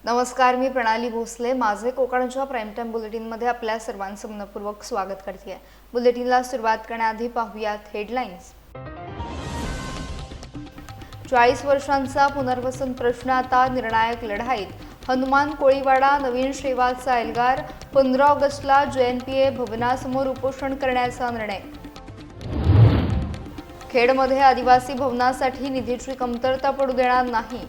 नमस्कार, मी प्रणाली भोसले. माझे कोकणच्या प्राईम टाइम बुलेटिनमध्ये आपल्या सर्वांचं मनपूर्वक स्वागत करते. बुलेटिनला सुरुवात करण्याआधी पाहूयात हेडलाईन्स. 40 वर्षांचा पुनर्वसन प्रश्न आता निर्णायक लढाईत. हनुमान कोळीवाडा नवीन शेवाचा एल्गार. 15 ऑगस्टला JNPA भवनासमोर उपोषण करण्याचा निर्णय. खेडमध्ये आदिवासी भवनासाठी निधीची कमतरता पडू देणार नाही.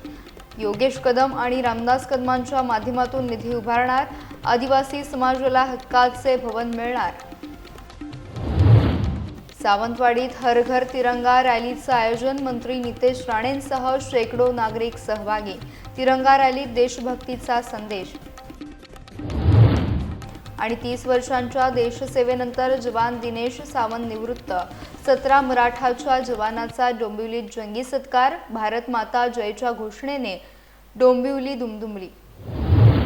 योगेश कदम आणि रामदास कदमांच्या माध्यमातून निधी उभारणार. आदिवासी समाजाला हक्काचे भवन मिळणार. सावंतवाडीत हर घर तिरंगा रॅलीचं आयोजन. मंत्री नितेश राणेंसह शेकडो नागरिक सहभागी. तिरंगा रॅलीत देशभक्तीचा संदेश. आणि 30 वर्षांच्या देशसेवेनंतर जवान दिनेश सावंत निवृत्त. 17 मराठाच्या जवानाचा डोंबिवलीत जंगी सत्कार. भारत माता जयच्या घोषणेने डोंबिवली दुमदुमली.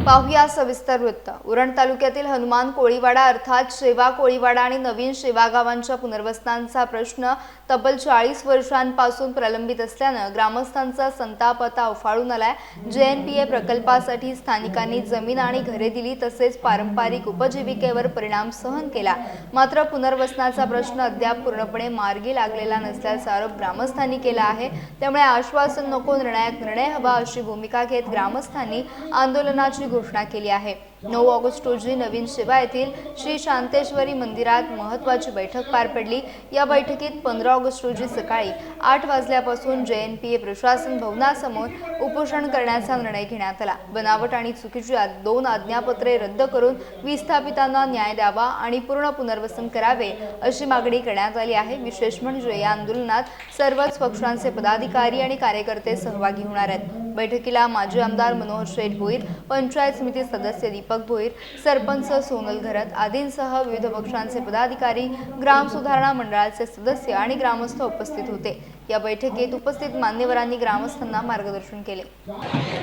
पाहूया सविस्तर वृत्त. उरण तालुक्यातील हनुमान कोळीवाडा अर्थात शेवा कोळीवाडा आणि नवीन शेवा गावांच्या पुनर्वसनाचा प्रश्न तब्बल 40 वर्षांपासून प्रलंबित असल्यानं ग्रामस्थांचा संताप आता उफाळून आलाय. JNPA प्रकल्पासाठी स्थानिकांनी जमीन आणि घरे दिली, तसेच पारंपरिक उपजीविकेवर परिणाम सहन केला. मात्र पुनर्वसनाचा प्रश्न अद्याप पूर्णपणे मार्गी लागलेला नसल्याचा आरोप ग्रामस्थांनी केला आहे. त्यामुळे आश्वासन नको, निर्णायक निर्णय हवा अशी भूमिका घेत ग्रामस्थांनी आंदोलनाची घोषणा केली आहे. 9 ऑगस्ट रोजी नवीन शेवा येथील श्री शांतेश्वरी मंदिरात महत्त्वाची बैठक पार पडली. या बैठकीत 15 ऑगस्ट रोजी सकाळी 8 वाजल्यापासून JNPA प्रशासन भवनासमोर उपोषण करण्याचा निर्णय घेण्यात आला. बनावट आणि चुकीची 2 आज्ञापत्रे रद्द करून विस्थापितांना न्याय द्यावा आणि पूर्ण पुनर्वसन करावे अशी मागणी करण्यात आली आहे. विशेष म्हणजे या आंदोलनात सर्वच पक्षांचे पदाधिकारी आणि कार्यकर्ते सहभागी होणार आहेत. बैठकीला माजी आमदार मनोहर शेठ भोईर, पंचायत समिती सदस्य दीपक भोईर, सरपंच सोनल घरत आदींसह विविध पक्षांचे पदाधिकारी, ग्राम सुधारणा मंडळाचे सदस्य आणि ग्रामस्थ उपस्थित होते. या बैठकीत उपस्थित मान्यवरांनी ग्रामस्थांना मार्गदर्शन केले.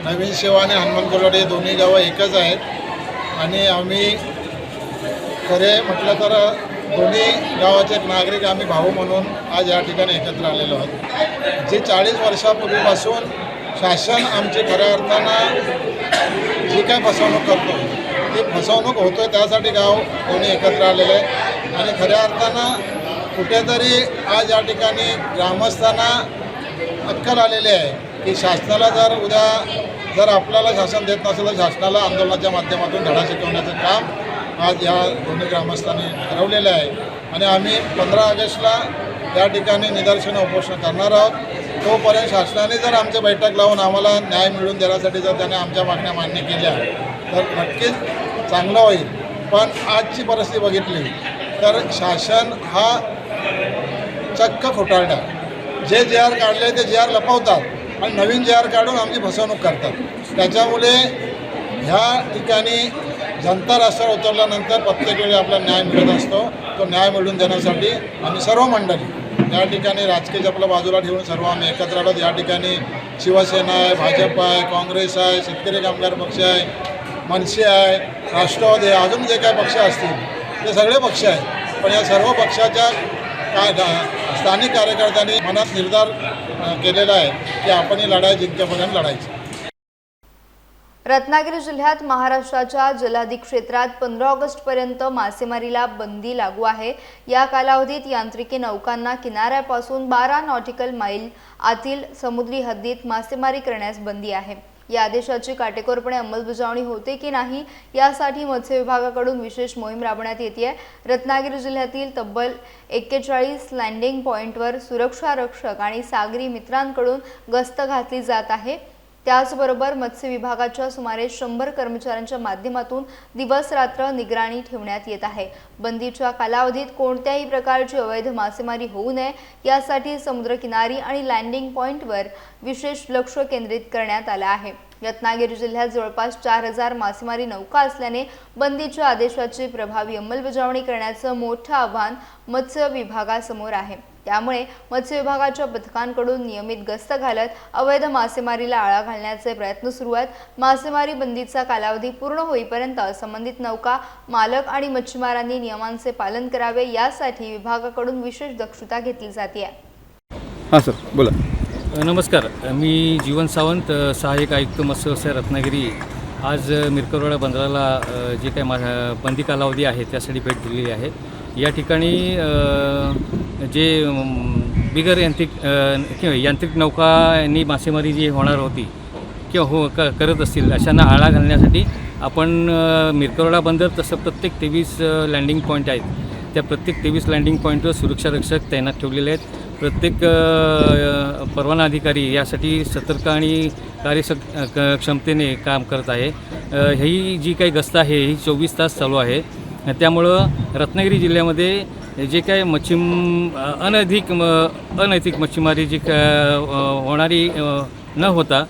नवीन शेवा आणि हनुमान कोळीवाडा दोन्ही गावं एकच आहेत आणि आम्ही खरे म्हटलं तर दोन्ही गावाचे नागरिक आम्ही भाऊ म्हणून आज या ठिकाणी एकत्र आलेलो आहोत. जे 40 वर्षापूर्वीपासून शासन आमची खऱ्या अर्थानं जी काय फसवणूक करतो ती फसवणूक होतोय, त्यासाठी गाव कोणी एकत्र आलेलं आहे. आणि खऱ्या अर्थानं कुठेतरी आज या ठिकाणी ग्रामस्थांना अक्कल आलेली आहे की शासनाला जर आपल्याला शासन देत नसेल तर शासनाला आंदोलनाच्या माध्यमातून धडा शिकवण्याचं काम आज या दोन्ही ग्रामस्थांनी ठरवलेलं आहे. आणि आम्ही 15 ऑगस्टला या ठिकाणी निदर्शनं उपोषण करणार आहोत. तोपर्यंत शासनाने जर आमची बैठक लावून आम्हाला न्याय मिळवून देण्यासाठी जर त्याने आमच्या मागण्या मान्य केल्या तर नक्कीच चांगलं होईल. पण आजची परिस्थिती बघितली तर शासन हा चक्क खोटारडा. जे JR काढले ते JR लपवतात आणि नवीन JR काढून आमची फसवणूक करतात. त्याच्यामुळे ह्या ठिकाणी जनता रस्त्यावर उतरल्यानंतर प्रत्येक वेळी आपला न्याय मिळत असतो. तो न्याय मिळवून देण्यासाठी आम्ही सर्व मंडळी या ठिकाणी राजकीय आपल्या बाजूला ठेवून सर्व आम्ही एकत्र आलो. या ठिकाणी शिवसेना आहे, भाजप आहे, काँग्रेस आहे, शेतकरी कामगार पक्ष आहे, मनसे आहे, राष्ट्रवादी आहे, अजून जे काय पक्ष असतील ते सगळे पक्ष आहेत. पण या सर्व पक्षाच्या स्थानिक कार्यकर्त्यांनी मनात निर्धार केलेला आहे की आपण ही लढाई जिंकेपर्यंत लढायची. रत्नागिरी जिल्ह्यात महाराष्ट्राच्या जलहद्दी क्षेत्रात 15 ऑगस्टपर्यंत मासेमारीला बंदी लागू आहे. या कालावधीत यांत्रिकी नौकांना किनाऱ्यापासून 12 नॉटिकल मैल आतील समुद्री हद्दीत मासेमारी करण्यास बंदी आहे. या आदेशाची काटेकोरपणे अंमलबजावणी होते की नाही यासाठी मत्स्य विभागाकडून विशेष मोहीम राबवण्यात येते. रत्नागिरी जिल्ह्यातील तब्बल 41 लँडिंग पॉइंटवर सुरक्षा रक्षक आणि सागरी मित्रांकडून गस्त घातली जात आहे. त्याचबरोबर मत्स्य विभागाच्या सुमारे 100 कर्मचाऱ्यांच्या माध्यमातून दिवस रात्र निगराणी ठेवण्यात येत आहे. बंदीच्या कालावधीत कोणत्याही प्रकारची अवैध मासेमारी होऊ नये यासाठी समुद्रकिनारी आणि लँडिंग पॉइंटवर विशेष लक्ष केंद्रित करण्यात आलं आहे. रत्नागिरी जिल्ह्यात जवळपास 4000 मासेमारी नौका असल्याने बंदीच्या आदेशाची प्रभावी अंमलबजावणी करण्याचं मोठं आव्हान मत्स्य विभागासमोर आहे. त्यामुळे मत्स्य विभागाच्या पथकांकडून नियमित गस्त घालत अवैध मासेमारीला आळा घालण्याचे प्रयत्न सुरू आहेत. मासेमारी बंदीचा कालावधी पूर्ण होईपर्यंत संबंधित नौका मालक आणि मच्छीमारांनी नियमांचे पालन करावे यासाठी विभागाकडून विशेष दक्षता घेतली जाते. हां सर बोला. नमस्कार, मी जीवन सावंत, सहाय्यक आयुक्त मत्स्य व्यवसाय रत्नागिरी आज मिरकरवाडा बंदराला जे काही बंदी कालावधी आहे त्यासाठी भेट दिलेली आहे। या ठिकाणी जे बिगर यांत्रिक किंवा यांत्रिक नौकांनी मासेमारी जी होणार होती किंवा करत असतील अशांना आळा घालण्यासाठी आपण मिरकरवाडा बंदर तसं प्रत्येक 23 लँडिंग पॉईंट आहेत, त्या प्रत्येक 23 लँडिंग पॉईंटवर सुरक्षा रक्षक तैनात ठेवलेले आहेत। प्रत्येक परवाना अधिकारी यासाठी सतर्क आणि क्षमतेने काम करत आहे। ही जी काही गस्त आहे ही 24 तास चालू आहे। त्यामुळं रत्नागिरी जिल्ह्यामध्ये जे काही अनैतिक मच्छीमारी जी होणारी न होता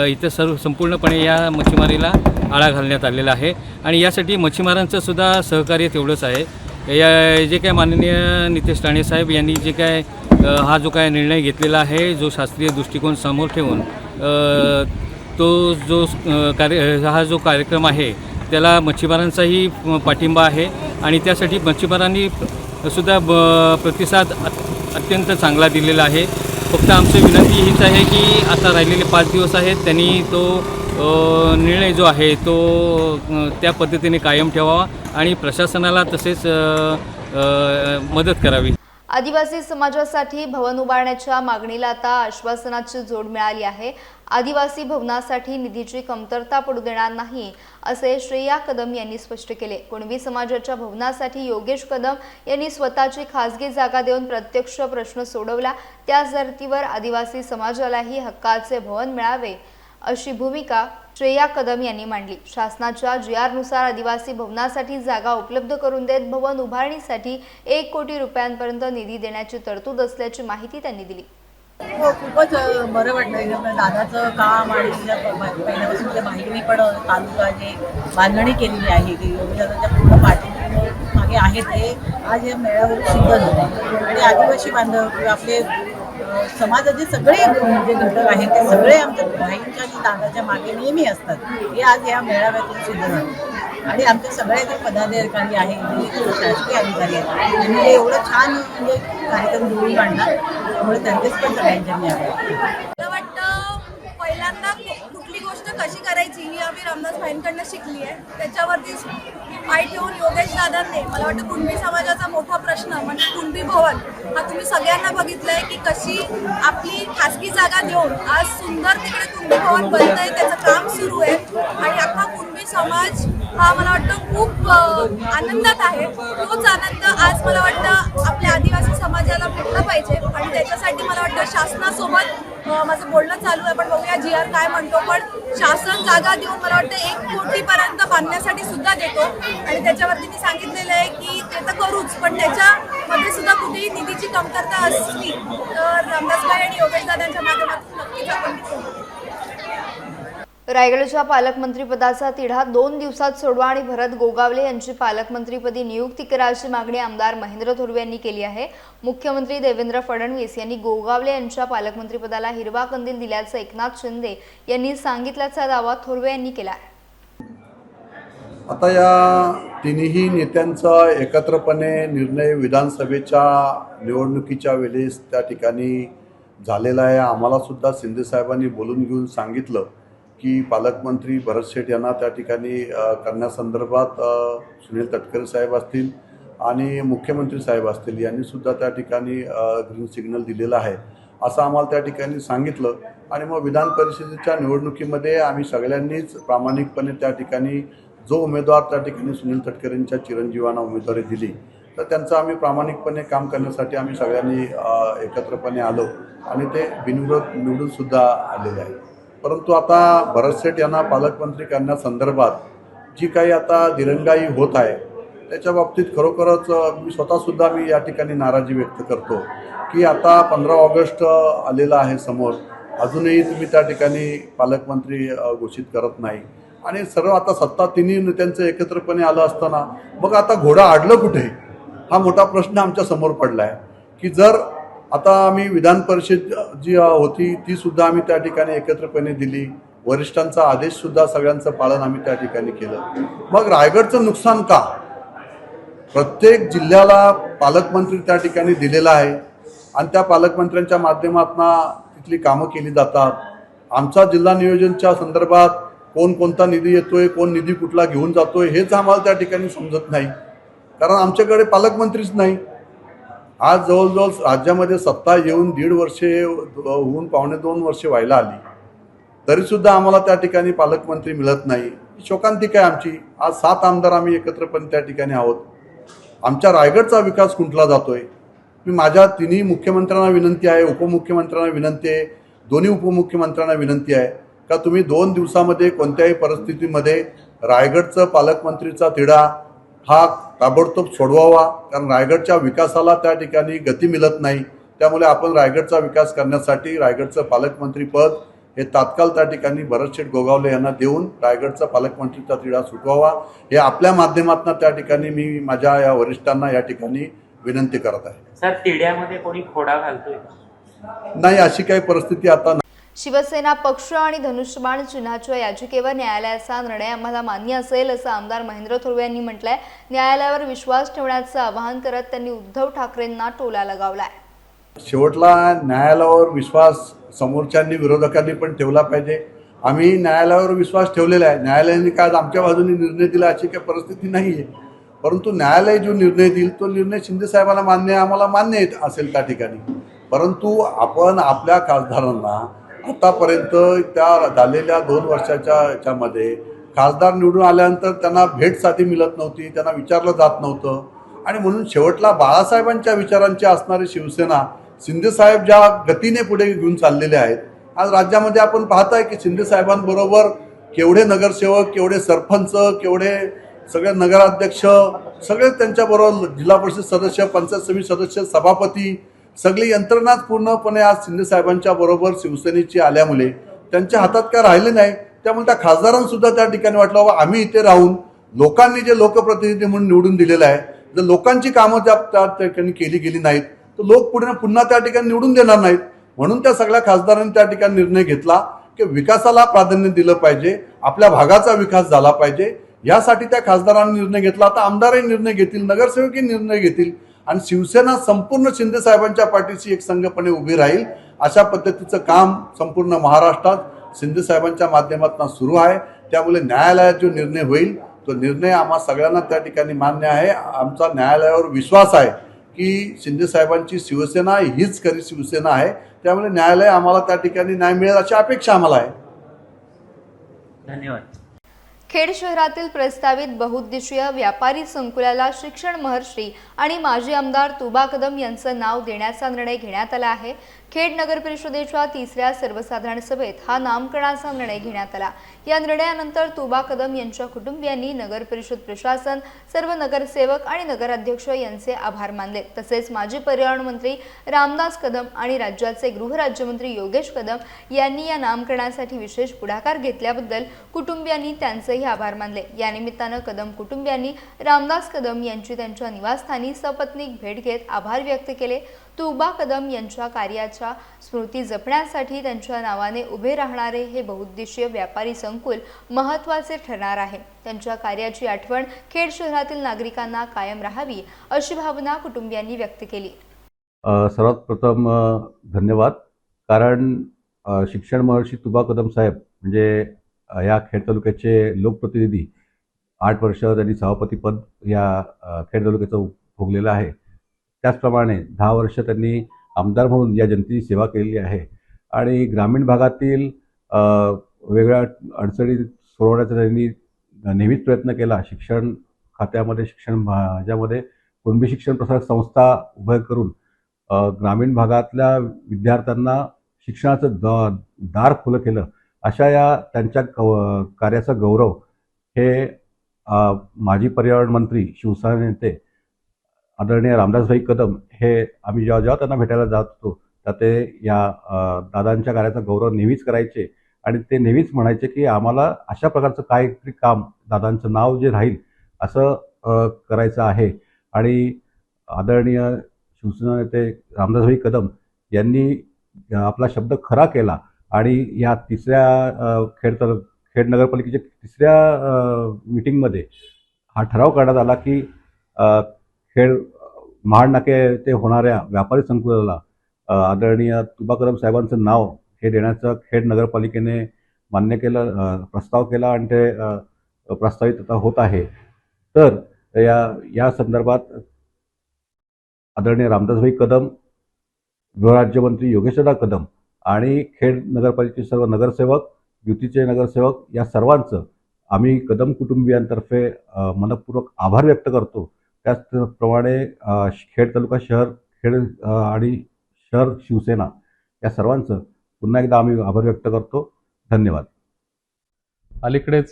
इथं संपूर्णपणे या मच्छीमारीला आळा घालण्यात आलेला आहे आणि यासाठी मच्छीमारांचं सुद्धा सहकार्य तेवढंच आहे। या जे काय माननीय नितेश राणे साहेब यांनी जे काय हा जो काय निर्णय घेतलेला आहे, जो शास्त्रीय दृष्टिकोन समोर ठेवून तो हा जो कार्यक्रम आहे त्याला मच्छीमारांचाही पाठिंबा आहे आणि त्यासाठी मच्छीमारांनी सुद्धा प्रतिसाद अत्यंत चांगला दिलेला आहे। फक्त आमची विनंती हीच आहे की आता राहिलेले 5 दिवस आहेत, त्यांनी तो निर्णय जो आहे तो त्या पद्धतीने कायम ठेवावा आणि प्रशासनाला तसेच मदत करावी। आदिवासी समाजासाठी भवन उभारण्याच्या मागणीला आता आश्वासनाची जोड मिळाली आहे। आदिवासी भवनासाठी निधीची कमतरता पडू देणार नाही असे श्रेया कदम यांनी स्पष्ट केले। कुणबी समाजाच्या भवनासाठी योगेश कदम यांनी स्वतःची खासगी जागा देऊन प्रत्यक्ष प्रश्न सोडवला। त्याच धर्तीवर आदिवासी समाजालाही हक्काचे भवन मिळावे अशी भूमिका श्रेया कदम यांनी मांडली। शासनाच्या GR नुसार आदिवासी भवनासाठी जागा उपलब्ध करून देत भवन उभारणीसाठी 1 कोटी रुपयांपर्यंत निधी देण्याची तरतूद असल्याची माहिती त्यांनी दिली। हो, खूपच बरं वाटलं। दादाचं काम आणि पहिल्यापासून त्या बाहेरनी पण तालुका जे बांधणी केलेली आहे की योगदानाच्या पूर्ण पाठी मागे आहे ते आज या मेळाव्यावर सिद्ध झालं आणि आदिवासी बांधव किंवा आपले समाजाचे सगळे जे घटक आहेत ते सगळे आमच्या भाईंच्या आणि दादाच्या मागे नेहमी असतात, हे आज या मेळाव्यातून सिद्ध झालं। आणि आमचे सगळे जे पदाधिकारी आहेत, शासकीय अधिकारी आहेत, त्यांनी एवढं छान म्हणजे कार्यक्रम घेऊन काढला, त्यामुळे त्यांचेच पण सगळ्यांच्या मी मला वाटतं पहिल्यांदा कुठली गोष्ट कशी करायची ही आम्ही रामदास भाईंकडनं शिकली आहे। त्याच्यावरती पाय ठेवून योगेश दादांनी मला वाटतं कुणबी समाजाचा मोठा प्रश्न म्हणजे कुणबी भवन हा तुम्ही सगळ्यांना बघितलंय की कशी आपली खासगी जागा देऊन आज सुंदर तिकडे कुणबी भवन बनत आहे, त्याचं काम सुरू आहे आणि अख्खा कुणबी समाज हा मला वाटतं खूप आनंदात आहे। तोच आनंद आज मला वाटतं आपल्या आदिवासी समाजाला भेटला पाहिजे आणि त्याच्यासाठी मला वाटतं शासनासोबत माझं बोलणं चालू आहे, पण बघूया GR काय म्हणतो। पण शासन जागा देऊन मला वाटतं 1 कोटीपर्यंत बांधण्यासाठी सुद्धा देतो आणि त्याच्यावरती मी सांगितलेलं आहे की ते तर करूच, पण त्याच्यामध्ये सुद्धा कुठेही निधीची कमतरता असली तर रामदासभाई आणि योगेशदादांच्या माध्यमातून नक्कीच आपण रायगडच्या पालकमंत्रीपदाचा तिढा 2 दिवसात सोडवा आणि भरत गोगावले यांची पालकमंत्रीपदी नियुक्ती करायची मागणी आमदार महेंद्र थोरवे यांनी केली आहे। मुख्यमंत्री देवेंद्र फडणवीस यांनी गोगावले यांच्या पालकमंत्रीपदाला हिरवा कंदील दिल्याचं एकनाथ शिंदे यांनी सांगितल्याचा दावा थोरवे यांनी केला आहे। आता या तिन्ही नेत्यांचा एकत्रपणे निर्णय विधानसभेच्या निवडणुकीच्या वेळेस त्या ठिकाणी झालेला आहे। आम्हाला सुद्धा शिंदे साहेबांनी बोलून घेऊन सांगितलं की पालकमंत्री भरत शेठ यांना त्या ठिकाणी करण्यासंदर्भात सुनील तटकरे साहेब असतील आणि मुख्यमंत्री साहेब असतील यांनी सुद्धा त्या ठिकाणी ग्रीन सिग्नल दिलेला आहे असं आम्हाला त्या ठिकाणी सांगितलं। आणि मग विधान परिषदेच्या निवडणुकीमध्ये आम्ही सगळ्यांनीच प्रामाणिकपणे त्या ठिकाणी जो उमेदवार त्या ठिकाणी सुनील तटकरेंच्या चिरंजीवांना उमेदवारी दिली तर त्यांचं आम्ही प्रामाणिकपणे काम करण्यासाठी आम्ही सगळ्यांनी एकत्रपणे आलो आणि ते बिनविरोध निवडूनसुद्धा आलेले आहे। परंतु आता भरत शेठ यांना पालकमंत्री करण्यासंदर्भात जी काही आता दिरंगाई होत आहे त्याच्या बाबतीत खरोखरच मी स्वतःसुद्धा या ठिकाणी नाराजी व्यक्त करतो की आता 15 ऑगस्ट आलेला आहे समोर, अजूनही तुम्ही त्या ठिकाणी पालकमंत्री घोषित करत नाही आणि सर्व आता सत्ता तिन्ही नेत्यांचं एकत्रपणे आलं असताना मग आता घोडा अडलं कुठे, हा मोठा प्रश्न आमच्या समोर पडला आहे की जर आता आम्ही विधान परिषद जी होती ती सुद्धा आम्ही त्या ठिकाणी एकत्रपणे दिली, वरिष्ठांचा आदेशसुद्धा सगळ्यांचं पालन आम्ही त्या ठिकाणी केलं, मग रायगडचं नुकसान का? प्रत्येक जिल्ह्याला पालकमंत्री त्या ठिकाणी दिलेला आहे आणि त्या पालकमंत्र्यांच्या माध्यमातून तिथली कामं केली जातात। आमचा जिल्हा नियोजनच्या संदर्भात कोण कोणता निधी येतोय, कोण निधी कुठला घेऊन जातोय हेच आम्हाला त्या ठिकाणी समजत नाही, कारण आमच्याकडे पालकमंत्रीच नाही. आज जवळजवळ राज्यामध्ये सत्ता येऊन 1.5 वर्षे होऊन 2.25 वर्षे व्हायला आली, तरीसुद्धा आम्हाला त्या ठिकाणी पालकमंत्री मिळत नाही. शोकांतिका आहे आमची. आज 7 आमदार आम्ही एकत्रपणे त्या ठिकाणी आहोत. आमच्या रायगडचा विकास कुंठला जातोय. मी माझ्या तिन्ही मुख्यमंत्र्यांना विनंती आहे, उपमुख्यमंत्र्यांना विनंती आहे, दोन्ही उपमुख्यमंत्र्यांना विनंती आहे का तुम्ही 2 दिवसामध्ये कोणत्याही परिस्थितीमध्ये रायगडचं पालकमंत्रीचा तिढा हा ताबडतोब सोडवावा, कारण रायगडच्या विकासाला त्या ठिकाणी गती मिळत नाही. त्यामुळे आपण रायगडचा विकास करण्यासाठी रायगडचं पालकमंत्री पद हे तात्काळ त्या ठिकाणी भरतशेठ गोगावले यांना देऊन रायगडचा पालकमंत्रीचा तिढा सुटवावा, हे आपल्या माध्यमातून त्या ठिकाणी मी माझ्या या वरिष्ठांना या ठिकाणी विनंती करत आहे. सर, तिड्यामध्ये कोणी खोडा घालतोय? नाही, अशी काही परिस्थिती आता शिवसेना पक्ष आणि धनुष्यबाण चिन्हाच्या याचिकेवर न्यायालयाचा निर्णय आम्हाला मान्य असेल असं आमदार महेंद्र थोरवे यांनी म्हटलंय. न्यायालयावर विश्वास ठेवण्याचं आवाहन करत त्यांनी उद्धव ठाकरेंना टोला लगावलाय. शेवटला न्यायालयावर विश्वास समोरच्यांनी विरोधकांनी पण ठेवला पाहिजे. आम्ही न्यायालयावर विश्वास ठेवलेला आहे. न्यायालयाने काय आमच्या बाजूने निर्णय दिला अशी काही परिस्थिती नाही आहे, परंतु न्यायालय जो निर्णय देईल तो निर्णय शिंदे साहेबांना मान्य आहे, आम्हाला मान्य असेल त्या ठिकाणी. परंतु आपण आपल्या खासदारांना आतापर्यंत त्या झालेल्या 2 वर्षाच्या याच्यामध्ये खासदार निवडून आल्यानंतर त्यांना भेट साधी मिळत नव्हती, त्यांना विचारलं जात नव्हतं, आणि म्हणून शेवटला बाळासाहेबांच्या विचारांची असणारी शिवसेना शिंदेसाहेब ज्या गतीने पुढे घेऊन चाललेले आहेत, आज राज्यामध्ये आपण पाहताय की शिंदेसाहेबांबरोबर केवढे नगरसेवक, केवढे सरपंच, केवढे सगळे नगराध्यक्ष, सगळे त्यांच्याबरोबर जिल्हा परिषद सदस्य, पंचायत समिती सदस्य, सभापती, सगळी यंत्रणाच पूर्णपणे आज शिंदेसाहेबांच्या बरोबर शिवसेनेची आल्यामुळे त्यांच्या हातात काय राहिले नाही. त्यामुळे त्या खासदारांसुद्धा त्या ठिकाणी वाटलं बाबा आम्ही इथे राहून लोकांनी जे लोकप्रतिनिधी म्हणून निवडून दिलेलं आहे, जर लोकांची कामं त्या ठिकाणी केली गेली नाहीत तर लोक पुन्हा त्या ठिकाणी निवडून देणार नाहीत. म्हणून त्या सगळ्या खासदारांनी त्या ठिकाणी निर्णय घेतला की विकासाला प्राधान्य दिलं पाहिजे, आपल्या भागाचा विकास झाला पाहिजे, यासाठी त्या खासदारांनी निर्णय घेतला. आता आमदारही निर्णय घेतील, नगरसेवकही निर्णय घेतील, आणि शिवसेना संपूर्ण शिंदे साहेबांच्या पाठीशी एक संघपणे उभी राहील. अशा पद्धतीचं काम संपूर्ण महाराष्ट्रात शिंदे साहेबांच्या माध्यमातून सुरू आहे. त्यामुळे न्यायालयात जो निर्णय होईल तो निर्णय आम्हा सगळ्यांना त्या ठिकाणी मान्य आहे. आमचा न्यायालयावर विश्वास आहे की शिंदे साहेबांची शिवसेना हीच खरी शिवसेना आहे. त्यामुळे न्यायालय आम्हाला त्या ठिकाणी न्याय मिळेल अशी अपेक्षा आम्हाला आहे. धन्यवाद. खेड शहरातील प्रस्तावित बहुउद्देशीय व्यापारी संकुलाला शिक्षण महर्षी आणि माजी आमदार तुबा कदम यांचं नाव देण्याचा निर्णय घेण्यात आला आहे. खेड नगर परिषदेच्या 3ऱ्या सर्वसाधारण सभेत हा नामकरणाचा निर्णय घेण्यात आला. या निर्णयानंतर तुबा कदम यांच्या कुटुंबियांनी नगर परिषद प्रशासन, सर्व नगरसेवक आणि नगराध्यक्ष यांचे आभार मानले. तसेच माजी पर्यावरण मंत्री रामदास कदम आणि राज्याचे गृहराज्यमंत्री योगेश कदम यांनी या नामकरणासाठी विशेष पुढाकार घेतल्याबद्दल कुटुंबियांनी त्यांचेही आभार मानले. या निमित्तानं कदम कुटुंबियांनी रामदास कदम यांची त्यांच्या निवासस्थानी सपत्नीक भेट घेत आभार व्यक्त केले. तुबा कदम यांच्या कार्याच्या स्मृती जपण्यासाठी त्यांच्या नावाने उभे राहणारे हे बहुउद्देशीय व्यापारी संकुल महत्त्वाचे ठरणार आहे. त्यांच्या कार्याची आठवण खेड शहरातील नागरिकांना कायम राहावी अशी भावना कुटुंबियांनी व्यक्त केली. सर्वात प्रथम धन्यवाद, कारण शिक्षण महर्षी तुबा कदम साहेब म्हणजे या खेड तालुक्याचे लोकप्रतिनिधी. 8 वर्ष त्यांनी सभापतीपद या खेड तालुक्याचं भोगलेलं आहे. त्याचप्रमाणे 10 वर्ष त्यांनी आमदार म्हणून या जनतेची सेवा केलेली आहे आणि ग्रामीण भागातील वेगळ्या अडचणी सोडवण्याचा त्यांनी नेहमीच प्रयत्न केला. शिक्षण खात्यामध्ये, शिक्षण ह्याच्यामध्ये कुणबी शिक्षण प्रसारक संस्था उभ्या करून ग्रामीण भागातल्या विद्यार्थ्यांना शिक्षणाचं दार खुलं केलं. अशा या त्यांच्या कार्याचा गौरव हे माजी पर्यावरण मंत्री, शिवसेना नेते आदरणीय रामदासभाई कदम हे आम्ही जेव्हा त्यांना भेटायला जात होतो तर ते या दादांच्या कार्याचा गौरव नेहमीच करायचे आणि ते नेहमीच म्हणायचे की आम्हाला अशा प्रकारचं काहीतरी काम, दादांचं नाव जे राहील असं करायचं आहे. आणि आदरणीय शिवसेना नेते रामदासभाई कदम यांनी आपला शब्द खरा केला आणि या 3ऱ्या खेड नगरपालिकेच्या 3ऱ्या मीटिंगमध्ये हा ठराव करण्यात आला की खेड महाड नाके ते होणाऱ्या व्यापारी संकुलाला आदरणीय तुबा कदम साहेबांचं नाव हे देण्याचा खेड नगरपालिकेने मान्य केलं, प्रस्ताव केला आणि ते प्रस्तावित आता होत आहे. तर या संदर्भात आदरणीय रामदासभाई कदम, गृहराज्यमंत्री योगेशदादा कदम आणि खेड नगरपालिकेचे सर्व नगरसेवक, युतीचे नगरसेवक या सर्वांचं आम्ही कदम कुटुंबियांतर्फे मनपूर्वक आभार व्यक्त करतो. त्याचप्रमाणे खेड तालुका शहर, खेड आणि शहर शिवसेना या सर्वांचं पुन्हा एकदा आम्ही आभार व्यक्त करतो. धन्यवाद. अलीकडेच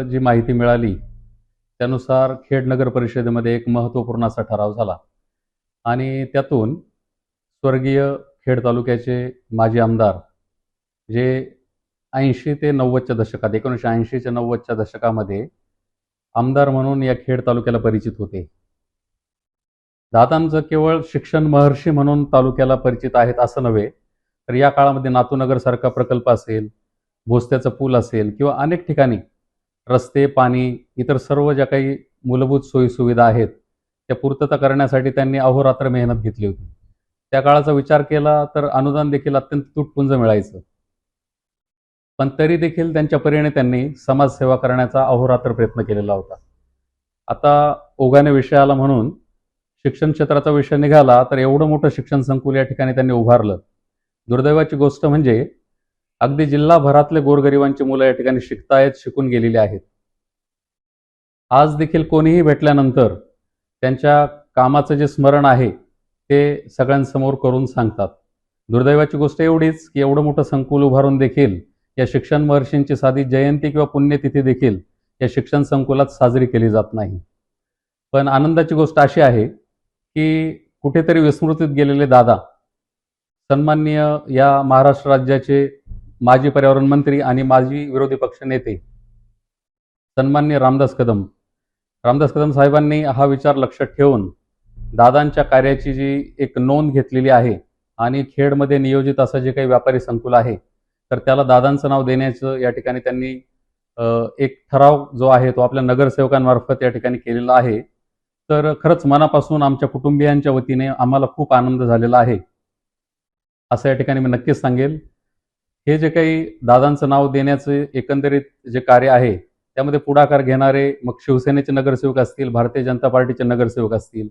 जी माहिती मिळाली त्यानुसार खेड नगर परिषदेमध्ये एक महत्त्वपूर्ण असा ठराव झाला आणि त्यातून स्वर्गीय खेड तालुक्याचे माजी आमदार जे 80 ते 90च्या दशकात, 1980 ते 90च्या दशकामध्ये आमदार म्हणून या खेड तालुक्याला परिचित होते. दादांचं केवळ शिक्षण महर्षी म्हणून तालुक्याला परिचित आहेत असं नव्हे, तर या काळामध्ये नातूनगरसारखा प्रकल्प असेल, भोसत्याचा पूल असेल किंवा अनेक ठिकाणी रस्ते, पाणी, इतर सर्व ज्या काही मूलभूत सोयीसुविधा आहेत त्या पूर्तता करण्यासाठी त्यांनी अहोरात्र मेहनत घेतली होती. त्या काळाचा विचार केला तर अनुदान देखील अत्यंत तुटपुंज मिळायचं, पण तरी देखील त्यांच्या परीने त्यांनी समाजसेवा करण्याचा अहोरात्र प्रयत्न केलेला होता. आता ओघाने विषयाला म्हणून शिक्षण क्षेत्राचा विषय निघाला तर एवढं मोठं शिक्षण संकुल या ठिकाणी त्यांनी उभारलं. दुर्दैवाची गोष्ट म्हणजे अगदी जिल्हाभरातले गोरगरिबांची मुलं या ठिकाणी शिकतायत, शिकून गेलेली आहेत. आज देखील कोणीही भेटल्यानंतर त्यांच्या कामाचं जे स्मरण आहे ते सगळ्यांसमोर करून सांगतात. दुर्दैवाची गोष्ट एवढीच की एवढं मोठं संकुल उभारून देखील या शिक्षण महर्षींची साधी जयंती किंवा पुण्यतिथी देखील या शिक्षण संकुलात साजरी केली जात नाही. पण आनंदाची गोष्ट अशी आहे की कुठेतरी विस्मृतीत गेलेले दादा, सन्माननीय या महाराष्ट्र राज्याचे माजी पर्यावरण मंत्री आणि माजी विरोधी पक्ष नेते सन्माननीय रामदास कदम साहेबांनी हा विचार लक्षात ठेवून दादांच्या कार्याची जी एक नोंद घेतलेली आहे आणि खेडमध्ये नियोजित असं जे काही व्यापारी संकुल आहे तर त्याला दादांचं नाव देण्याचं या ठिकाणी त्यांनी एक ठराव जो आहे तो आपल्या नगरसेवकांमार्फत या ठिकाणी केलेला आहे. तर खरंच मनापासून आमच्या कुटुंबियांच्या वतीने आम्हाला खूप आनंद झालेला आहे असं या ठिकाणी मी नक्कीच सांगेल. हे जे काही दादांचं नाव देण्याचे एकंदरीत जे कार्य आहे त्यामध्ये पुढाकार घेणारे मग शिवसेनेचे नगरसेवक असतील, भारतीय जनता पार्टीचे नगरसेवक असतील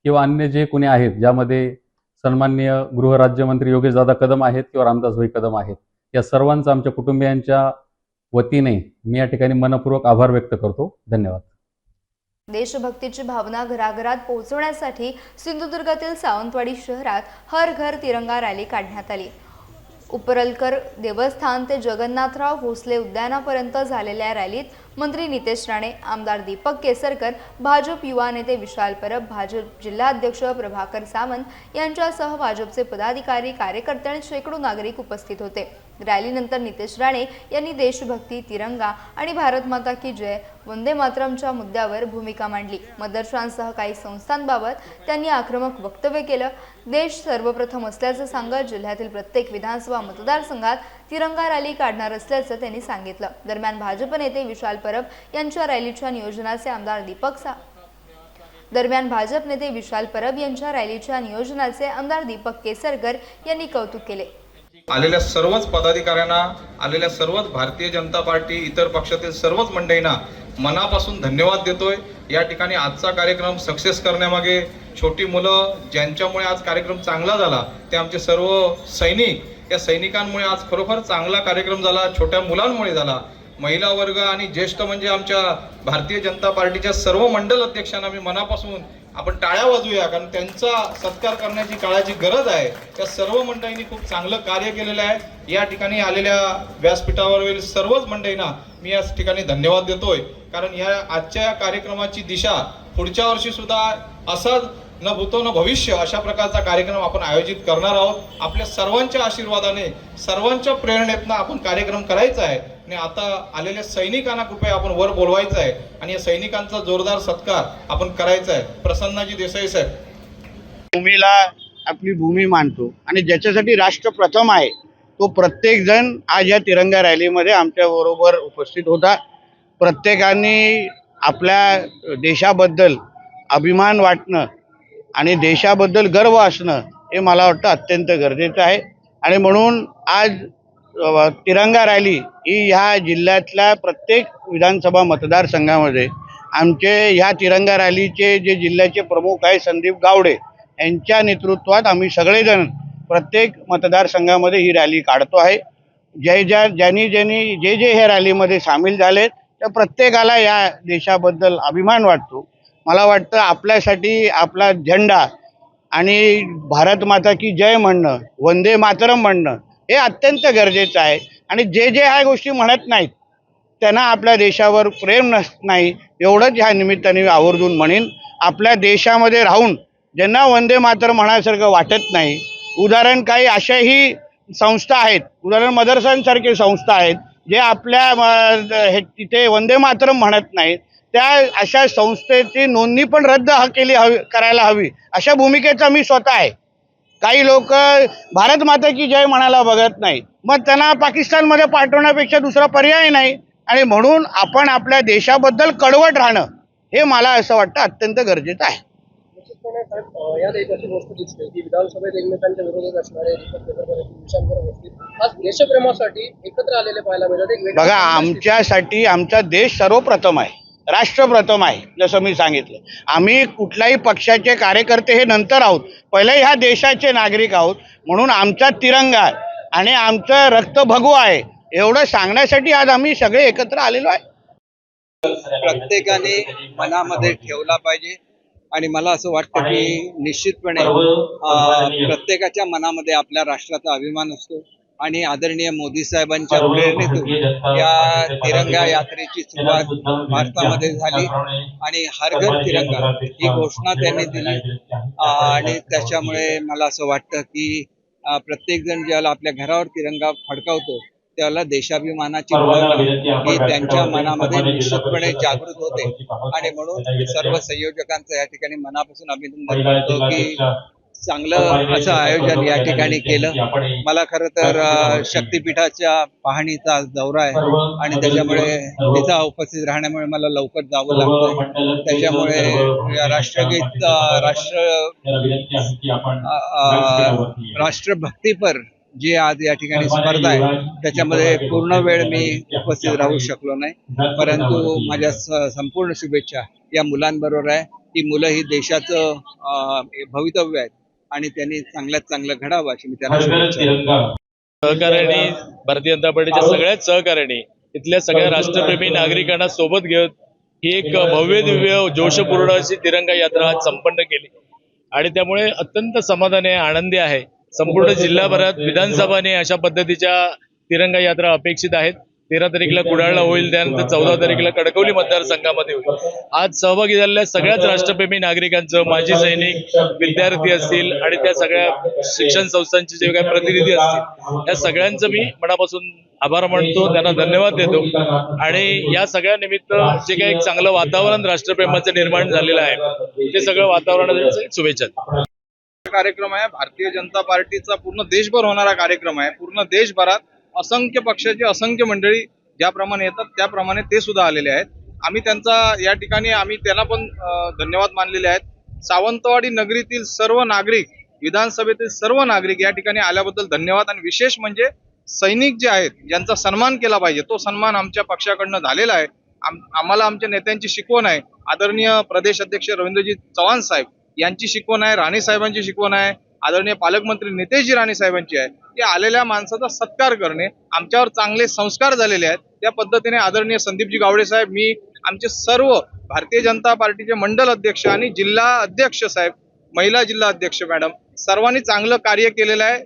किंवा अन्य जे कोणी आहेत, ज्यामध्ये सन्माननीय गृहराज्यमंत्री योगेशदादा कदम आहेत किंवा रामदासभाई कदम आहेत, या सर्वांचा आमच्या कुटुंबियांच्या वतीने मी या ठिकाणी मनपूर्वक आभार व्यक्त करतो. धन्यवाद. देशभक्तीची भावना घराघरात पोहोचवण्यासाठी सिंधुदुर्गातील सावंतवाडी शहरात हर घर तिरंगा रॅली काढण्यात आली. उपरलकर देवस्थान ते जगन्नाथराव भोसले उद्यानापर्यंत झालेल्या रॅलीत मंत्री नितेश राणे, आमदार दीपक केसरकर, भाजप युवा नेते विशाल परब, भाजप जिल्हाध्यक्ष प्रभाकर सावंत यांच्यासह भाजपचे पदाधिकारी, कार्यकर्ते आणि शेकडो नागरिक उपस्थित होते. रॅलीनंतर नितेश राणे यांनी देशभक्ती, तिरंगा आणि भारत माता की जय, वंदे मातरमच्या मुद्द्यावर भूमिका मांडली. मदरशांसह काही संस्थांबाबत त्यांनी आक्रमक वक्तव्य केलं. देश सर्वप्रथम असल्याचं सांगत जिल्ह्यातील प्रत्येक विधानसभा मतदारसंघात तिरंगा रॅली काढणार असल्याचं त्यांनी सांगितलं. दरम्यान भाजप नेते विशाल परब यांच्या रॅलीच्या नियोजनाचे आमदार दीपक केसरकर यांनी कौतुक केले. आलेल्या सर्वच पदाधिकाऱ्यांना, आलेल्या सर्वच भारतीय जनता पार्टी, इतर पक्षातील सर्वच मंडळींना मनापासून धन्यवाद देतोय. या ठिकाणी आजचा कार्यक्रम सक्सेस करण्यामागे छोटी मुलं ज्यांच्यामुळे आज कार्यक्रम चांगला झाला ते आमचे सर्व सैनिक, या सैनिकांमुळे आज खरोखर चांगला कार्यक्रम झाला. छोट्या मुलांमुळे झाला. महिला वर्ग आणि ज्येष्ठ म्हणजे आमच्या भारतीय जनता पार्टीच्या सर्व मंडल अध्यक्षांना मी मनापासून आपण टाळ्या वाजवूया, कारण त्यांचा सत्कार करण्याची काळाची गरज आहे. त्या सर्व मंडळींनी खूप चांगलं कार्य केलेलं आहे. या ठिकाणी आलेल्या व्यासपीठावरील सर्वच मंडळींना मी या ठिकाणी धन्यवाद देतोय, कारण या आजच्या कार्यक्रमाची दिशा पुढच्या वर्षी सुद्धा असाच न भूतो न भविष्य अशा प्रकारचा कार्यक्रम आपण आयोजित करणार आहोत. आपल्या सर्वांच्या आशीर्वादाने, सर्वांच्या प्रेरणेतनं आपण कार्यक्रम करायचा आहे आणि आता आलेल्या सैनिकांना कृपया आपण वर बोलवायचं आहे आणि या सैनिकांचा जोरदार सत्कार आपण करायचा आहे. प्रसन्नाजी देसाई साहेब. भूमीला आपली भूमी मानतो आणि ज्याच्यासाठी राष्ट्र प्रथम आहे तो प्रत्येक जण आज या तिरंगा रॅलीमध्ये आमच्या बरोबर उपस्थित होता. प्रत्येकाने आपल्या देशाबद्दल अभिमान वाटणं आणि देशाबद्दल गर्व असणं हे मला वाटतं अत्यंत गरजेचं आहे. आणि म्हणून आज तिरंगा रॅली ही ह्या जिल्ह्यातल्या प्रत्येक विधानसभा मतदारसंघामध्ये आमचे ह्या तिरंगा रॅलीचे जे जिल्ह्याचे प्रमुख आहे संदीप गावडे यांच्या नेतृत्वात आम्ही सगळेजण प्रत्येक मतदारसंघामध्ये ही रॅली काढतो आहे. ज्यांनी जे ह्या रॅलीमध्ये सामील झालेत त्या प्रत्येकाला या देशाबद्दल अभिमान वाटतो. मला वाटतं आपल्यासाठी आपला झेंडा आणि भारत माता की जय म्हणणं, वंदे मातरम म्हणणं हे अत्यंत गरजेचं आहे. आणि जे ह्या गोष्टी म्हणत नाहीत त्यांना आपल्या देशावर प्रेम नाही एवढंच ह्या निमित्ताने आवर्जून म्हणेन. आपल्या देशामध्ये राहून ज्यांना वंदे मातरम म्हणायसारखं वाटत नाही, उदाहरण काही अशाही संस्था आहेत, उदाहरण मदरसांसारखे संस्था आहेत जे आपल्या तिथे वंदे मातरम म्हणत नाहीत, त्या अशा संस्थेची नोंदणी पण रद्द करायला हवी अशा भूमिकेचा मी स्वतः आहे. काही लोक भारत माता की जय म्हणायला बघत नाही, मग त्यांना पाकिस्तानमध्ये पाठवण्यापेक्षा दुसरा पर्याय नाही. आणि म्हणून आपण आपल्या देशाबद्दल कडवट राहणं हे मला असं वाटतं अत्यंत गरजेचं आहे. निश्चितपणे साहेब, यात एक अशी गोष्ट दिसते की विधानसभेत एकमेकांच्या विरोधात असणारे आज देशप्रेमासाठी एकत्र आलेले पाहायला मिळतात. बघा, आमच्यासाठी आमचा देश सर्वप्रथम आहे, राष्ट्र प्रथम आहे. जसं मी सांगितलं, आम्ही कुठल्याही पक्षाचे कार्यकर्ते हे नंतर आहोत, पहिले ह्या देशाचे नागरिक आहोत. म्हणून आमचा तिरंगा आणि आमचं रक्त भगू आहे एवढं सांगण्यासाठी आज आम्ही सगळे एकत्र आलेलो आहे. प्रत्येकाने मनामध्ये ठेवला पाहिजे आणि मला असं वाटतं की निश्चितपणे प्रत्येकाच्या मनामध्ये आपल्या राष्ट्राचा अभिमान असतो आणि आदरणीय मोदी साहेबांच्या प्रेरणेतून या तिरंगा यात्रेची सुरुवात भारतामध्ये झाली आणि हर घर तिरंगा ही घोषणा त्यांनी दिली. आणि त्याच्यामुळे मला असं वाटतं की प्रत्येकजण ज्याला आपल्या घरावर तिरंगा फडकावतो त्याला देशाभिमानाची ही त्यांच्या मनामध्ये निश्चितपणे जागृत होते. आणि म्हणून सर्व संयोजकांचं या ठिकाणी मनापासून अभिनंदन करतो की चांगलं असं आयोजन या ठिकाणी केलं. मला खरं तर शक्तिपीठाच्या पाहणीचा दौरा आहे आणि त्याच्यामुळे तिथं उपस्थित राहण्यामुळे मला लवकर जावं लागतं. त्याच्यामुळे राष्ट्रगीत राष्ट्रभक्तीपर जी आज या ठिकाणी स्पर्धा आहे त्याच्यामध्ये पूर्ण वेळ मी उपस्थित राहू शकलो नाही, परंतु माझ्या संपूर्ण शुभेच्छा या मुलांबरोबर आहे. ती मुलं ही देशाचं भवितव्य आहेत आणि त्यांनी चांगल्यात चांगलं घडावं अशी मी त्यांना शुभेच्छा. सहकार्याने भारतीय जनता पार्टीच्या सगळ्याच सहकार्याने इथल्या सगळ्या राष्ट्रप्रेमी नागरिकांना सोबत घेऊन ही एक भव्य दिव्य जोशपूर्ण अशी तिरंगा यात्रा आज संपन्न केली आणि त्यामुळे अत्यंत समाधानी आहे, आनंदी आहे. संपूर्ण जिल्हाभरात विधानसभाने अशा पद्धतीच्या तिरंगा यात्रा अपेक्षित आहेत. 13 तारीखला कुडाळला होईल, त्यानंतर 14 तारीखला कणकवली मतदारसंघामध्ये होईल. आज सहभागी झालेल्या सगळ्याच राष्ट्रप्रेमी नागरिकांचं, माजी सैनिक, विद्यार्थी असतील आणि त्या सगळ्या शिक्षण संस्थांचे जे काही प्रतिनिधी असतील त्या सगळ्यांचं मी मनापासून आभार मानतो, त्यांना धन्यवाद देतो. आणि या सगळ्या निमित्त जे काही एक चांगलं वातावरण राष्ट्रप्रेमाचं निर्माण झालेलं आहे ते सगळं वातावरणासाठी शुभेच्छा. कार्यक्रम आहे भारतीय जनता पार्टीचा, पूर्ण देशभर होणारा कार्यक्रम आहे. पूर्ण देशभरात असंख्य पक्षाची असंख्य मंडळी ज्याप्रमाणे येतात त्याप्रमाणे ते सुद्धा आलेले आहेत. आम्ही त्यांचा या ठिकाणी त्यांना पण धन्यवाद मानलेले आहेत. सावंतवाडी नगरीतील सर्व नागरिक, विधानसभेतील सर्व नागरिक या ठिकाणी आल्याबद्दल धन्यवाद. आणि विशेष म्हणजे सैनिक जे आहेत ज्यांचा सन्मान केला पाहिजे तो सन्मान आमच्या पक्षाकडनं झालेला आहे. आम्हाला आमच्या नेत्यांची शिकवण आहे, आदरणीय प्रदेश अध्यक्ष रवींद्रजी चव्हाण साहेब यांची शिकवण आहे, राणे साहेबांची शिकवण आहे, आदरणीय पालकमंत्री नितेशजी राणे साहेबांची आहे की आलेल्या माणसाचा सत्कार करणे. आमच्यावर चांगले संस्कार झालेले आहेत. त्या पद्धतीने आदरणीय संदीपजी गावडे साहेब, मी, आमचे सर्व भारतीय जनता पार्टीचे मंडल अध्यक्ष आणि जिल्हा अध्यक्ष साहेब, महिला जिल्हा अध्यक्ष मॅडम, सर्वांनी चांगलं कार्य केलेलं आहे.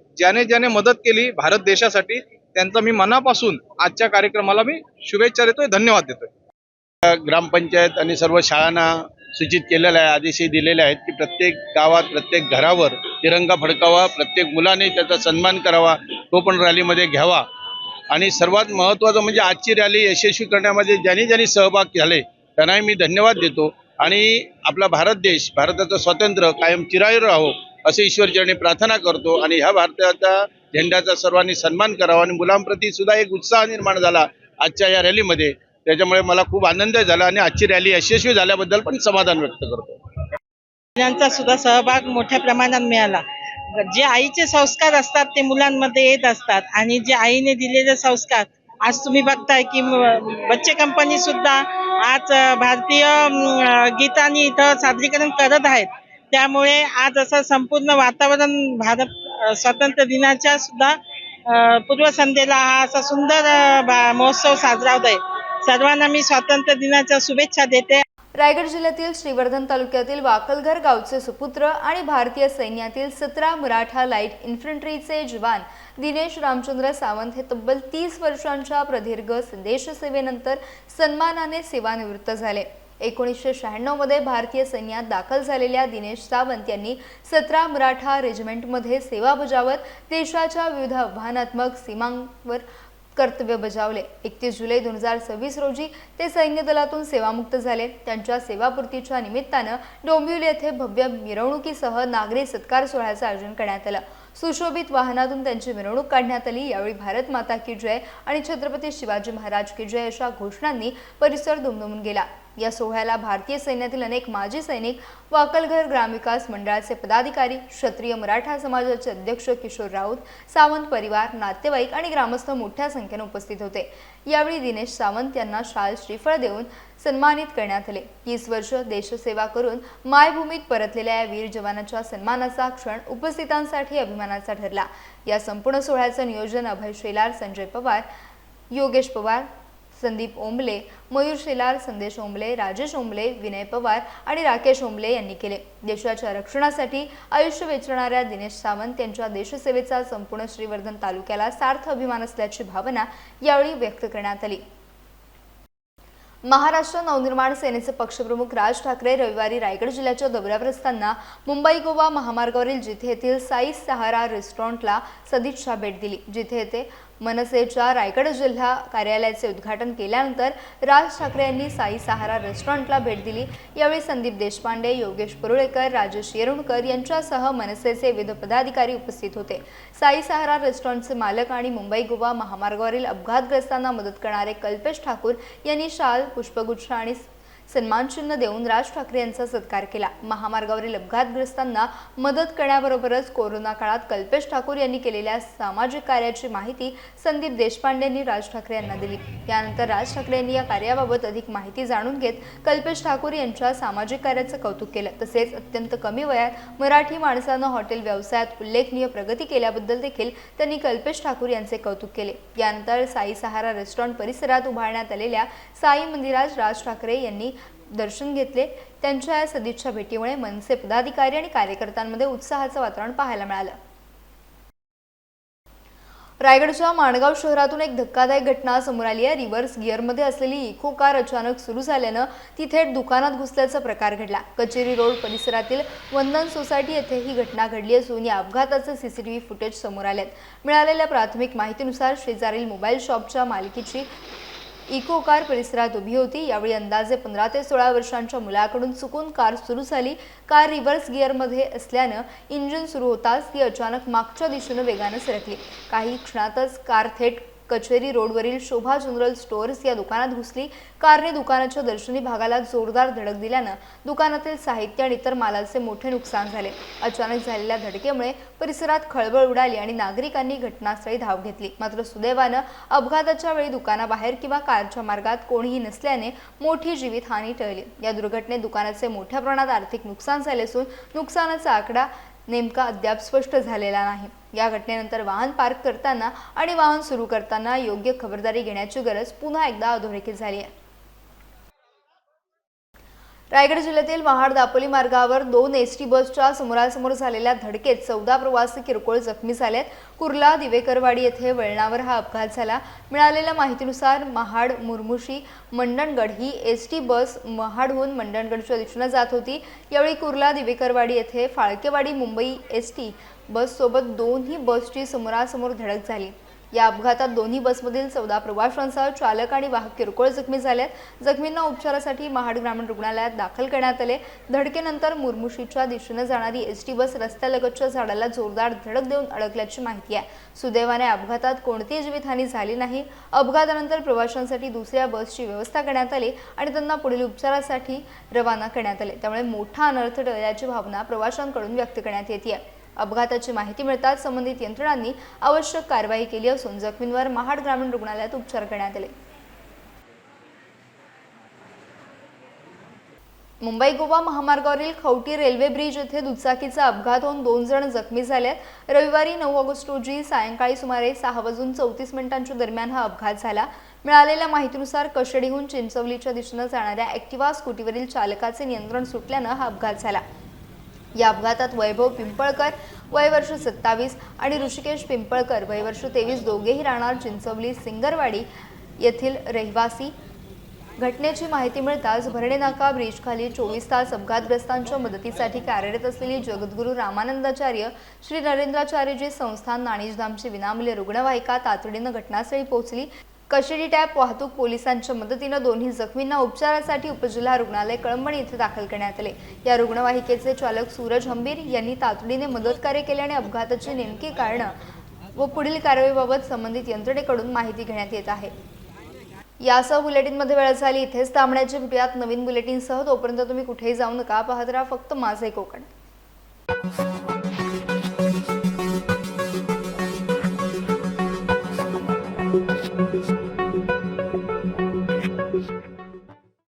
ज्याने मदत केली भारत देशासाठी त्यांचा मी मनापासून आजच्या कार्यक्रमाला मी शुभेच्छा देतोय, धन्यवाद देतोय. ग्रामपंचायत आणि सर्व शाळांना सूचित केलेलं आहे, आदेशही दिलेले आहेत की प्रत्येक गावात प्रत्येक घरावर तिरंगा फडकावा, प्रत्येक मुलाने त्याचा सन्मान करावा, तो पण रॅलीमध्ये घ्यावा. आणि सर्वात महत्त्वाचं म्हणजे आजची रॅली यशस्वी करण्यामध्ये ज्यांनी सहभाग झाले त्यांनाही मी धन्यवाद देतो. आणि आपला भारत देश, भारताचं स्वातंत्र्य कायम चिरायू राहो असे ईश्वरचरणी प्रार्थना करतो. आणि ह्या भारताच्या झेंड्याचा सर्वांनी सन्मान करावा. आणि मुलांप्रती सुद्धा एक उत्साह निर्माण झाला आजच्या या रॅलीमध्ये, त्याच्यामुळे मला खूप आनंद झाला आणि आजची रॅली यशस्वी झाल्याबद्दल पण समाधान व्यक्त करतो. महिलांचा सुद्धा सहभाग मोठ्या प्रमाणात मिळाला जे आईचे संस्कार असतात ते मुलांमध्ये येत असतात आणि जे आईने दिलेले संस्कार आज तुम्ही बघताय की बच्चे कंपनी सुद्धा आज भारतीय गीतांनी इथं सादरीकरण करत आहेत. त्यामुळे आज असं संपूर्ण वातावरण भारत स्वातंत्र्य दिनाच्या सुद्धा पूर्वसंध्येला हा असा सुंदर महोत्सव साजरा होत आहे. सर्वांना मी स्वातंत्र्य दिनाच्या शुभेच्छा देते. रायगड जिल्ह्यातील श्रीवर्धन तालुक्यातील वाकलघर गावचे सुपुत्र आणि भारतीय सैन्यातील 17 मराठा लाईट इन्फंट्रीचे जवान दिनेश रामचंद्र सावंत हे तब्बल 30 वर्षांच्या प्रदीर्घ देशसेवेनंतर सन्मानाने सेवानिवृत्त झाले. 1996 मध्ये भारतीय सैन्यात दाखल झालेल्या दिनेश सावंत यांनी 17 मराठा रेजिमेंटमध्ये सेवा बजावत देशाच्या विविध आव्हानात्मक सीमांवर कर्तव्य बजावले. 31 जुलै 2026 रोजी ते सैन्य दलातून सेवामुक्त झाले. त्यांच्या सेवापूर्तीच्या निमित्तानं डोंबिवली येथे भव्य मिरवणुकीसह नागरी सत्कार सोहळ्याचं आयोजन करण्यात आलं. सुशोभित वाहनातून त्यांची मिरवणूक काढण्यात आली. यावेळी भारत माता की जय आणि छत्रपती शिवाजी महाराज की जय अशा घोषणांनी परिसर दुमदुमून गेला. या सोहळ्याला भारतीय सैन्यातील अनेक माजी सैनिक, वाकलघर ग्रामविकास मंडळाचे पदाधिकारी, क्षत्रिय मराठा समाजाचे अध्यक्ष किशोर राऊत, सावंत परिवार, नातेवाईक आणि ग्रामस्थ मोठ्या संख्येने उपस्थित होते. यावेळी दिनेश सावंत यांना शाल श्रीफळ देऊन सन्मानित करण्यात आले. 30 वर्ष देशसेवा करून मायभूमीत परतलेल्या या वीर जवानाच्या सन्मानाचा क्षण उपस्थितांसाठी अभिमानाचा ठरला. या संपूर्ण सोहळ्याचं नियोजन अभय शेलार, संजय पवार, योगेश पवार, संदीप ओंबले, मयूर शेलार, संदेश ओंबले, राजेश ओंबले, विनय पवार आणि राकेश ओंबले यांनी केले. देशाच्या रक्षणासाठी आयुष्य वेचणाऱ्या दिनेश सावंत यांच्या देशसेवेचा संपूर्ण श्रीवर्धन तालुक्याला सार्थ अभिमान असल्याची भावना यावेळी व्यक्त करण्यात आली. महाराष्ट्र नवनिर्माण सेनेचे पक्षप्रमुख राज ठाकरे रविवारी रायगड जिल्ह्याच्या दौऱ्यावर असताना मुंबई गोवा महामार्गावरील जिथे येथील साई सहारा रेस्टॉरंटला सदिच्छा भेट दिली. जिथे येथे मनसेच्या रायगड जिल्हा कार्यालयाचे उद्घाटन केल्यानंतर राज ठाकरे यांनी साई सहारा रेस्टॉरंटला भेट दिली. यावेळी संदीप देशपांडे, योगेश परुळेकर, राजेश येरुणकर यांच्यासह मनसेचे विविध पदाधिकारी उपस्थित होते. साई सहारा रेस्टॉरंटचे मालक आणि मुंबई गोवा महामार्गावरील अपघातग्रस्तांना मदत करणारे कल्पेश ठाकूर यांनी शाल, पुष्पगुच्छ आणि सन्मानचिन्ह देऊन राज ठाकरे यांचा सत्कार केला. महामार्गावरील अपघातग्रस्तांना मदत करण्याबरोबरच कोरोना काळात कल्पेश ठाकूर यांनी केलेल्या सामाजिक कार्याची माहिती संदीप देशपांडे यांनी राज ठाकरे यांना दिली. त्यानंतर राज ठाकरे यांनी या कार्याबाबत अधिक माहिती जाणून घेत कल्पेश ठाकूर यांच्या सामाजिक कार्याचं कौतुक केलं. तसेच अत्यंत कमी वयात मराठी माणसानं हॉटेल व्यवसायात उल्लेखनीय प्रगती केल्याबद्दल देखील त्यांनी कल्पेश ठाकूर यांचे कौतुक केले. यानंतर साई सहारा रेस्टॉरंट परिसरात उभारण्यात आलेल्या साई मंदिरात राज ठाकरे यांनी दर्शन घेतले. त्यांच्या या सदिच्छा भेटीमुळे मनसे पदाधिकारी आणि कार्यकर्त्यांमध्ये उत्साहाचं वातावरण पाहायला मिळालं. रायगडच्या माणगाव शहरातून एक धक्कादायक घटना समोर आली आहे. रिव्हर्स गिअरमध्ये असलेली इको कार अचानक सुरू झाल्यानं ती थेट दुकानात घुसल्याचा प्रकार घडला. कचेरी रोड परिसरातील वंदन सोसायटी येथे ही घटना घडली असून या अपघाताचे सीसीटीव्ही फुटेज समोर आले. मिळालेल्या प्राथमिक माहितीनुसार शेजारील मोबाईल शॉपच्या मालकीची इको कार परिसरात उभी होती. यावेळी अंदाजे 15 ते 16 वर्षांच्या मुलाकडून चुकून कार सुरू झाली. कार रिव्हर्स गिअरमध्ये असल्यानं इंजिन सुरू होताच ती अचानक मागच्या दिशेने वेगाने सरकली. काही क्षणातच कार थेट कचेरी रोडवरील शोभा जनरल स्टोअर्स या दुकानात घुसली. कारने दुकानाच्या दर्शनी भागाला जोरदार धडक दिल्यानं दुकानातील साहित्य आणि इतर मालाचे मोठे नुकसान झाले. अचानक झालेल्या धडकेमुळे परिसरात खळबळ उडाली आणि नागरिकांनी घटनास्थळी धाव घेतली. मात्र सुदैवानं अपघाताच्या वेळी दुकानाबाहेर किंवा कारच्या मार्गात कोणीही नसल्याने मोठी जीवितहानी टळली. या दुर्घटनेत दुकानाचे मोठ्या प्रमाणात आर्थिक नुकसान झाले असून नुकसानाचा आकडा नेमका अद्याप स्पष्ट झालेला नाही. या घटनेनंतर वाहन पार्क करताना आणि वाहन सुरू करताना योग्य खबरदारी घेण्याची गरज पुन्हा एकदा अधोरेखित झाली आहे. रायगड जिल्ह्यातील महाड दापोली मार्गावर 2 एसटी बसच्या समोरासमोर झालेल्या धडकेत 14 प्रवासी किरकोळ जखमी झालेत. कुर्ला दिवेकरवाडी येथे वळणावर हा अपघात झाला. मिळालेल्या माहितीनुसार महाड मुरमुशी मंडणगड ही एसटी बस महाडहून मंडणगडच्या दिशेने जात होती. यावेळी कुर्ला दिवेकरवाडी येथे फाळकेवाडी मुंबई एसटी बस सोबत दोन्ही बसची समोरासमोर धडक झाली. या अपघातात दोन्ही बसमधील 14 प्रवाशांसह चालक आणि वाहक किरकोळ जखमी झालेत. जखमींना उपचारासाठी महाड ग्रामीण रुग्णालयात दाखल करण्यात आले. धडकेनंतर मुरमुशीच्या दिशेने जाणारी एसटी बस रस्त्यालगतच्या झाडाला जोरदार धडक देऊन अडकल्याची माहिती आहे. सुदैवाने अपघातात कोणतीही जीवितहानी झाली नाही. अपघातानंतर प्रवाशांसाठी दुसऱ्या बसची व्यवस्था करण्यात आली आणि त्यांना पुढील उपचारासाठी रवाना करण्यात आले. त्यामुळे मोठा अनर्थ टळल्याची भावना प्रवाशांकडून व्यक्त करण्यात येते. अपघाताची माहिती मिळताच संबंधित यंत्रणांनी आवश्यक कारवाई केली असून जखमींवर महाड ग्रामीण रुग्णालयात उपचार करण्यात आले. मुंबई गोवा महामार्गावरील खवटी रेल्वे ब्रिज येथे दुचाकीचा अपघात होऊन 2 जण जखमी झाले आहेत. रविवारी 9 ऑगस्ट रोजी सायंकाळी सुमारे 6:34 दरम्यान हा अपघात झाला. मिळालेल्या माहितीनुसार कशेडीहून चिंचवलीच्या दिशेने जाणाऱ्या ॲक्टिवा स्कूटीवरील चालकाचे नियंत्रण सुटल्यानं हा अपघात झाला. या अपघातात वैभव पिंपळकर वय वर्ष 27 आणि ऋषिकेश पिंपळकर वय वर्ष 23 दोघेही राहणार चिंचवली सिंगरवाडी येथील रहिवासी. घटनेची माहिती मिळताच भरणे नाका ब्रिजखाली 24 तास अपघातग्रस्तांच्या मदतीसाठी कार्यरत असलेली जगद्गुरू रामानंदाचार्य श्री नरेंद्राचार्यजी संस्थान नाणीजधामची विनामूल्य रुग्णवाहिका तातडीनं घटनास्थळी पोहोचली. कशेडी टॅप वाहतूक पोलिसांच्या मदतीनं दोन्ही जखमींना उपचारासाठी उपजिल्हा रुग्णालय कळंबणी येथे दाखल करण्यात आले. या रुग्णवाहिकेचे चालक सूरज हंबीर यांनी तातडीने मदतकार्य केल्याने अपघाताची नेमकी कारणं व पुढील कारवाईबाबत संबंधित यंत्रणेकडून माहिती घेण्यात येत आहे. यासह बुलेटिनमध्ये वेळ झाली. इथेच थांबण्याची. भेटूयात नवीन बुलेटिनसह. तोपर्यंत तुम्ही कुठेही जाऊ नका. पाहत राहा फक्त माझे कोकण.